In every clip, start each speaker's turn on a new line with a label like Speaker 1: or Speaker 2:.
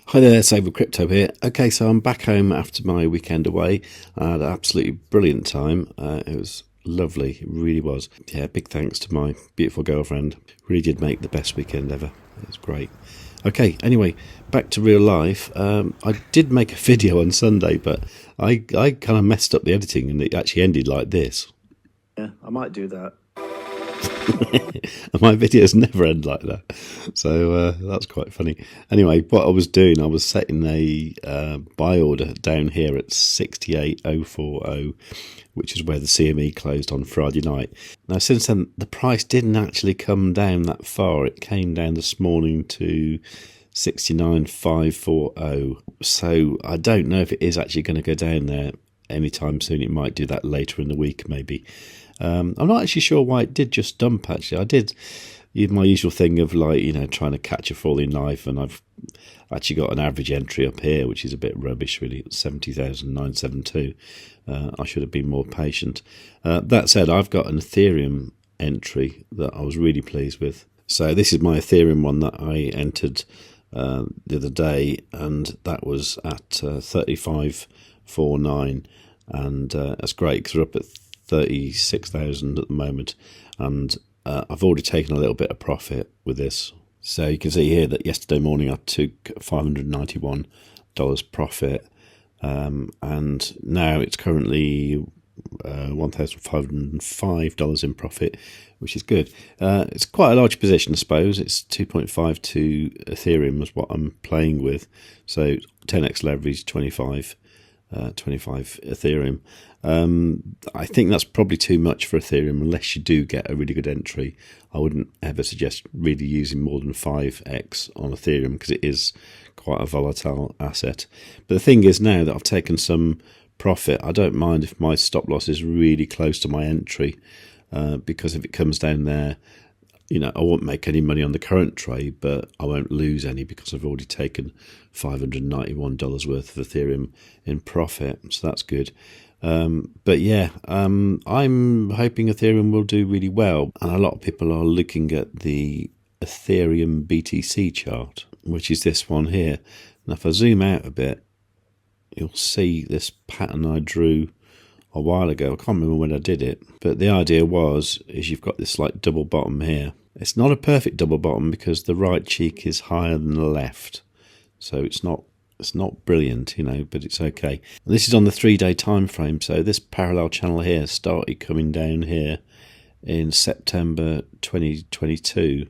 Speaker 1: Hi there, savewith.crypto here. Okay, so I'm back home after my weekend away. I had an absolutely brilliant time. It was lovely, it really was. Yeah, big thanks to my beautiful girlfriend. Really did make the best weekend ever. It was great. Okay, anyway, back to real life. I did make a video on Sunday, but I kind of messed up the editing and it actually ended like this.
Speaker 2: Yeah, I might do that.
Speaker 1: And my videos never end like that, so that's quite funny. Anyway, what I was doing, I was setting a buy order down here at 68,040, which is where the CME closed on Friday night. Now, since then, the price didn't actually come down that far. It came down this morning to 69,540. So I don't know if it is actually going to go down there anytime soon. It might do that later in the week, maybe. I'm not actually sure why it did just dump, actually. I did my usual thing of, like, trying to catch a falling knife, and I've actually got an average entry up here, which is a bit rubbish, really. It's 70,972. I should have been more patient. That said, I've got an Ethereum entry that I was really pleased with. So this is my Ethereum one that I entered the other day, and that was at 35.49, and that's great because we're up at 36,000 at the moment, and I've already taken a little bit of profit with this. So you can see here that yesterday morning I took $591 profit, and now it's currently $1,505 in profit, which is good. It's quite a large position, I suppose. It's 2.52 Ethereum is what I'm playing with, so 10x leverage, 25 Ethereum. I think that's probably too much for Ethereum unless you do get a really good entry. I wouldn't ever suggest really using more than 5x on Ethereum because it is quite a volatile asset. But the thing is, now that I've taken some profit, I don't mind if my stop loss is really close to my entry, because if it comes down there, I won't make any money on the current trade, but I won't lose any because I've already taken $591 worth of Ethereum in profit, so that's good. But yeah, I'm hoping Ethereum will do really well, and a lot of people are looking at the Ethereum BTC chart, which is this one here. Now, if I zoom out a bit, you'll see this pattern I drew a while ago. I can't remember when I did it, but the idea is you've got this like double bottom here. It's not a perfect double bottom because the right cheek is higher than the left, so it's not brilliant, but it's okay. And this is on the 3-day time frame, so this parallel channel here started coming down here in September 2022,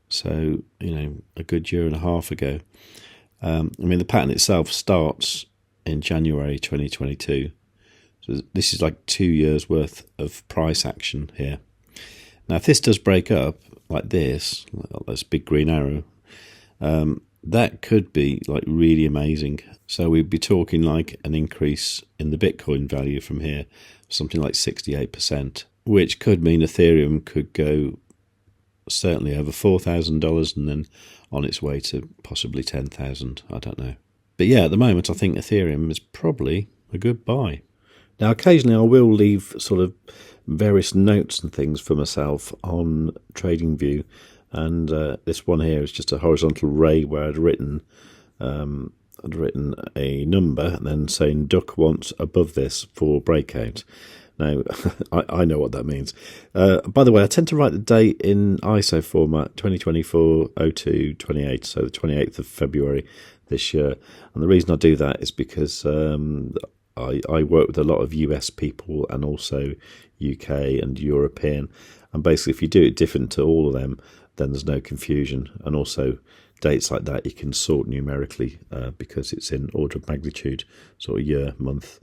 Speaker 1: so a good year and a half ago. The pattern itself starts in January 2022. So this is like 2 years worth of price action here. Now, if this does break up like this big green arrow, that could be like really amazing. So we'd be talking like an increase in the Bitcoin value from here, something like 68%, which could mean Ethereum could go certainly over $4,000 and then on its way to possibly 10,000. I don't know. But yeah, at the moment, I think Ethereum is probably a good buy. Now, occasionally I will leave sort of various notes and things for myself on TradingView, and this one here is just a horizontal ray where I'd written a number and then saying duck once above this for breakout. Now, I know what that means. By the way, I tend to write the date in ISO format, 2024-02-28, so the 28th of February this year. And the reason I do that is because I work with a lot of US people and also UK and European. And basically, if you do it different to all of them, then there's no confusion. And also, dates like that you can sort numerically because it's in order of magnitude, sort of year, month,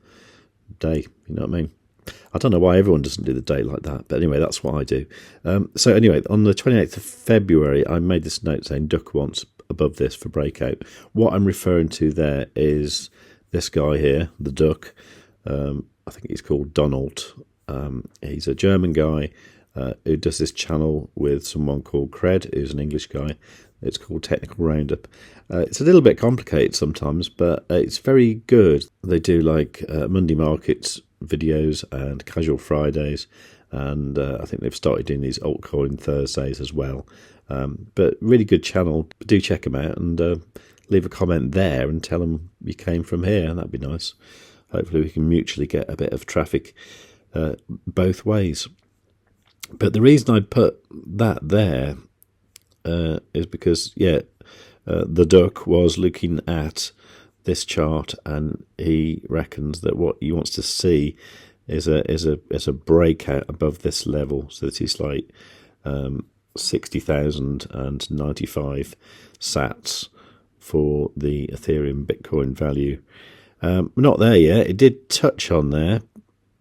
Speaker 1: day. You know what I mean? I don't know why everyone doesn't do the date like that, but anyway, that's what I do. So anyway, on the 28th of February, I made this note saying duck once above this for breakout. What I'm referring to there is this guy here, the duck. I think he's called Donald. He's a German guy who does this channel with someone called Cred, who's an English guy. It's called Technical Roundup. It's a little bit complicated sometimes, but it's very good. They do like Monday markets videos and casual Fridays, and I think they've started doing these altcoin Thursdays as well. But really good channel. Do check them out and leave a comment there and tell them you came from here. That'd be nice. Hopefully we can mutually get a bit of traffic both ways. But the reason I put that there is because, the duck was looking at this chart and he reckons that what he wants to see is a breakout above this level. So that is like 60,095 sats for the Ethereum Bitcoin value. We're not there yet. It did touch on there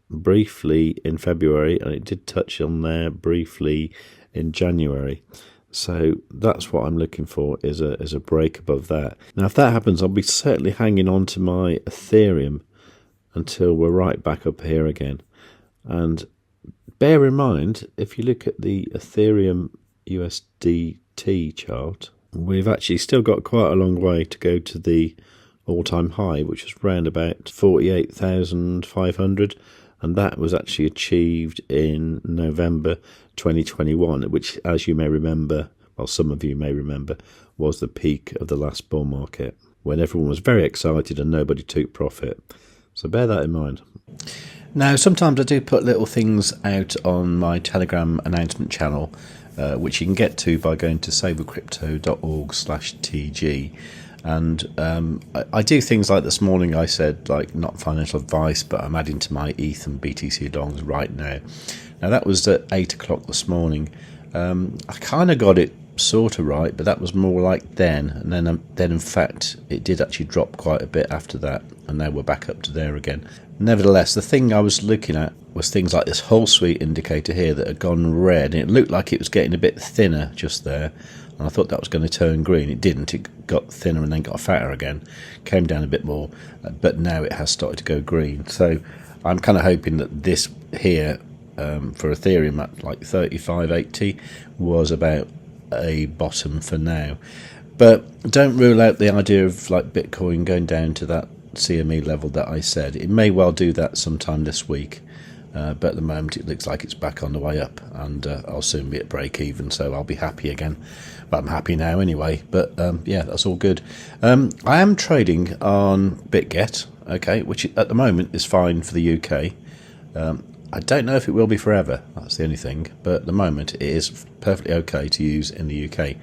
Speaker 1: briefly in February, and it did touch on there briefly in January. So that's what I'm looking for, is a break above that. Now, if that happens, I'll be certainly hanging on to my Ethereum until we're right back up here again. And bear in mind, if you look at the Ethereum USDT chart, we've actually still got quite a long way to go to the all-time high, which was around about 48,500, and that was actually achieved in November 2021, which, as you may remember, well, some of you may remember, was the peak of the last bull market, when everyone was very excited and nobody took profit. So bear that in mind. Now, sometimes I do put little things out on my Telegram announcement channel, which you can get to by going to savewith.crypto.org/TG. And I do things like this morning. I said, like, not financial advice, but I'm adding to my ETH and BTC dongs right now. Now, that was at 8 o'clock this morning. I kind of got it sort of right, but that was more like then. And then in fact, it did actually drop quite a bit after that. And now we're back up to there again. Nevertheless, the thing I was looking at was things like this whole suite indicator here that had gone red. And it looked like it was getting a bit thinner just there. And I thought that was going to turn green. It didn't. It got thinner and then got fatter again. Came down a bit more. But now it has started to go green. So I'm kind of hoping that this here for Ethereum at like 35.80 was about a bottom for now. But don't rule out the idea of like Bitcoin going down to that CME level that I said. It may well do that sometime this week. But at the moment it looks like it's back on the way up, and I'll soon be at break even, so I'll be happy again. But I'm happy now anyway. But that's all good. I am trading on Bitget, okay, which at the moment is fine for the UK. I don't know if it will be forever. That's the only thing. But at the moment it is perfectly okay to use in the UK,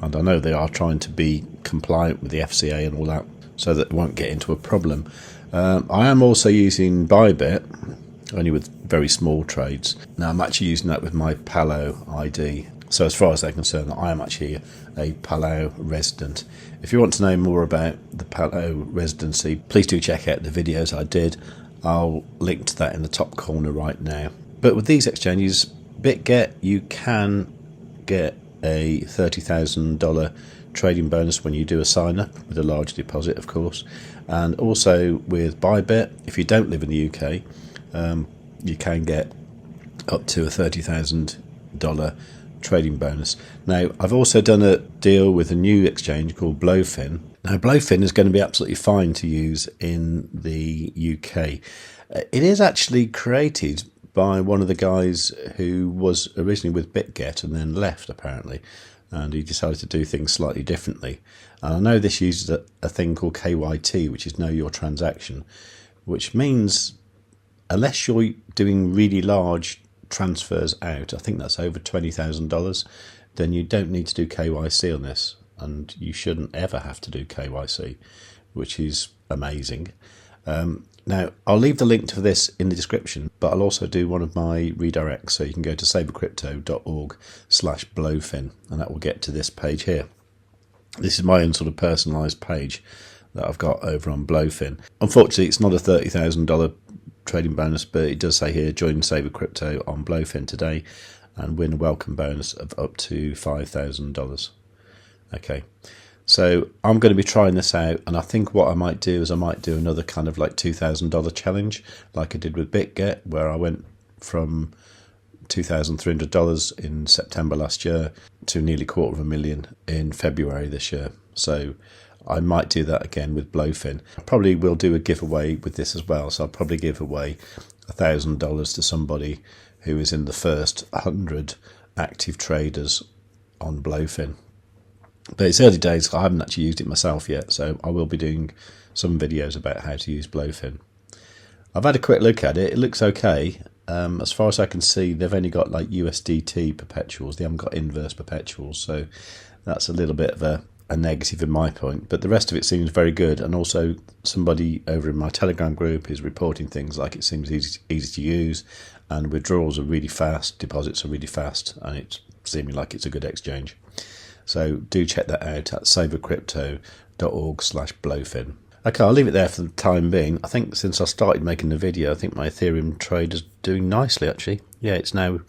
Speaker 1: and I know they are trying to be compliant with the FCA and all that, so that it won't get into a problem. I am also using ByBit, only with very small trades. Now I'm actually using that with my Palau ID. So as far as they're concerned, I am actually a Palau resident. If you want to know more about the Palau residency, please do check out the videos I did. I'll link to that in the top corner right now. But with these exchanges, Bitget, you can get a $30,000 trading bonus when you do a sign up with a large deposit, of course. And also with ByBit, if you don't live in the UK, you can get up to a $30,000 trading bonus. Now, I've also done a deal with a new exchange called BloFin. Now, BloFin is going to be absolutely fine to use in the UK. It is actually created by one of the guys who was originally with Bitget and then left, apparently, and he decided to do things slightly differently. And I know this uses a thing called KYT, which is Know Your Transaction, which means unless you're doing really large transfers out, I think that's over $20,000, then you don't need to do KYC on this, and you shouldn't ever have to do KYC, which is amazing. Now, I'll leave the link to this in the description, but I'll also do one of my redirects, so you can go to savewithcrypto.org/BloFin, and that will get to this page here. This is my own sort of personalised page that I've got over on BloFin. Unfortunately, it's not a $30,000 trading bonus, but it does say here, join Save with Crypto on BloFin today and win a welcome bonus of up to $5,000. Okay, so I'm going to be trying this out, and I think what I might do is I might do another kind of like $2,000 challenge like I did with Bitget, where I went from $2,300 in September last year to nearly $250,000 in February this year. So I might do that again with BloFin. I probably will do a giveaway with this as well. So I'll probably give away $1,000 to somebody who is in the first 100 active traders on BloFin. But it's early days. I haven't actually used it myself yet, so I will be doing some videos about how to use BloFin. I've had a quick look at it. It looks okay. As far as I can see, they've only got like USDT perpetuals. They haven't got inverse perpetuals, so that's a little bit of a negative in my point. But the rest of it seems very good. And also, somebody over in my Telegram group is reporting things like it seems easy to use, and withdrawals are really fast, deposits are really fast, and it's seeming like it's a good exchange. So do check that out at savewith.crypto.org/BloFin. Okay, I'll leave it there for the time being. I think since I started making the video, I think my Ethereum trade is doing nicely, actually. Yeah, it's now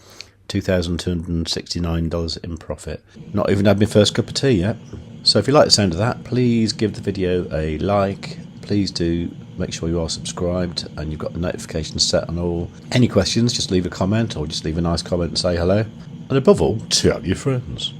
Speaker 1: $2,269 in profit. Not even had my first cup of tea yet. So if you like the sound of that, please give the video a like. Please do make sure you are subscribed and you've got the notifications set on all. Any questions, just leave a comment or just leave a nice comment and say hello. And above all, tell your friends.